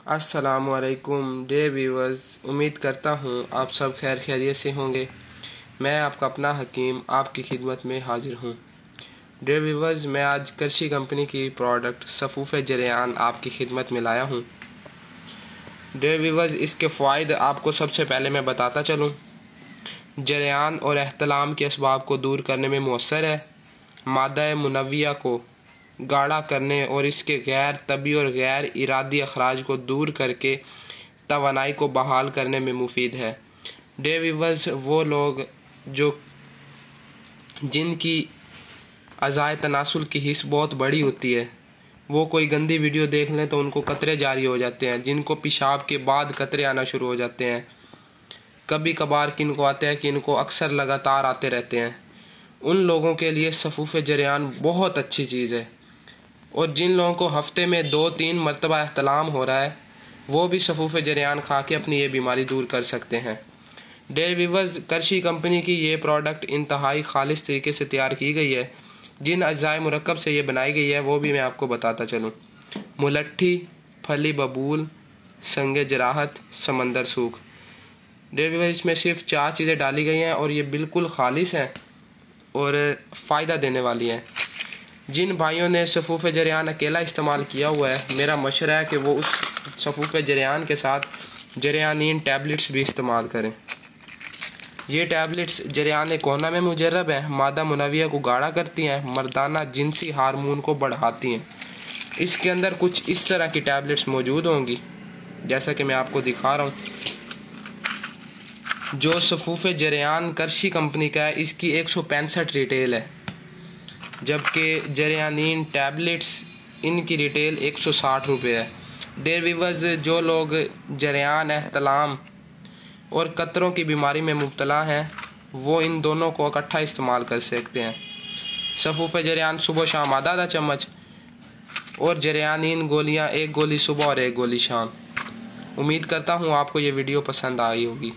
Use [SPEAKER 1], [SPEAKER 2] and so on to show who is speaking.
[SPEAKER 1] अस्सलामुअलैकुम day viewers, उम्मीद करता हूँ आप सब खैर खैरियत से होंगे। मैं आपका अपना हकीम आपकी खिदमत में हाजिर हूँ। डे व्यूअर्स, मैं आज कृषि कंपनी की प्रोडक्ट सफ़ूफ़ जरियान आपकी खिदमत में लाया हूँ। डे व्यूअर्स, इसके फ़ायदे आपको सबसे पहले मैं बताता चलूँ। जरियान और एहतलाम के असबाब को दूर करने में मौसर है। मादा मुनव्विया को गाढ़ा करने और इसके गैर तबी और गैर इरादी अखराज को दूर करके तवानाई को बहाल करने में मुफीद है। डे व्यूअर्स, वो लोग जिनकी अज़ाए तनासुल की हिस्स बहुत बड़ी होती है, वो कोई गंदी वीडियो देख लें तो उनको कतरे जारी हो जाते हैं, जिनको पेशाब के बाद कतरे आना शुरू हो जाते हैं। कभी कभार किनको आते हैं, किनको अक्सर लगातार आते रहते हैं। उन लोगों के लिए सफ़ूफ़ जरियान बहुत अच्छी चीज़ है। और जिन लोगों को हफ्ते में 2-3 मरतबा एहतलाम हो रहा है, वो भी सफ़ूफ़ जरियान खा के अपनी ये बीमारी दूर कर सकते हैं। डे व्यूअर्स, कृषि कंपनी की ये प्रोडक्ट इंतहाई खालिस तरीके से तैयार की गई है। जिन अज्जाए मुरक्कब से ये बनाई गई है वो भी मैं आपको बताता चलूँ। मुलट्ठी, फली बबूल, संगे जराहत, समंदर सूख। डे व्यूअर्स, इसमें सिर्फ 4 चीज़ें डाली गई हैं और ये बिल्कुल खालिस हैं और फ़ायदा देने वाली हैं। जिन भाइयों ने सफ़ूफ़ जरियान अकेला इस्तेमाल किया हुआ है, मेरा मशवरा है कि वो उस सफ़ूफ़ जरियान के साथ जरियानीन टैबलेट्स भी इस्तेमाल करें। ये टैबलेट्स जरियान कोना में मुजर्रब हैं, मादा मुनव्विया को गाढ़ा करती हैं, मर्दाना जिनसी हार्मोन को बढ़ाती हैं। इसके अंदर कुछ इस तरह की टैबलेट्स मौजूद होंगी, जैसा कि मैं आपको दिखा रहा हूँ। जो सफ़ूफ़ जरियान कृषि कंपनी का है, इसकी 165 रिटेल है, जबकि जरियानीन टैबलेट्स इनकी रिटेल 160 रुपये है। डे व्यूअर्स, जो लोग जरियान, एहतलाम और कतरों की बीमारी में मुब्तला हैं, वो इन दोनों को इकट्ठा इस्तेमाल कर सकते हैं। सफ़ूफ़ जरियान सुबह शाम आधा चम्मच और जरियानीन गोलियां 1 गोली सुबह और 1 गोली शाम। उम्मीद करता हूँ आपको ये वीडियो पसंद आई होगी।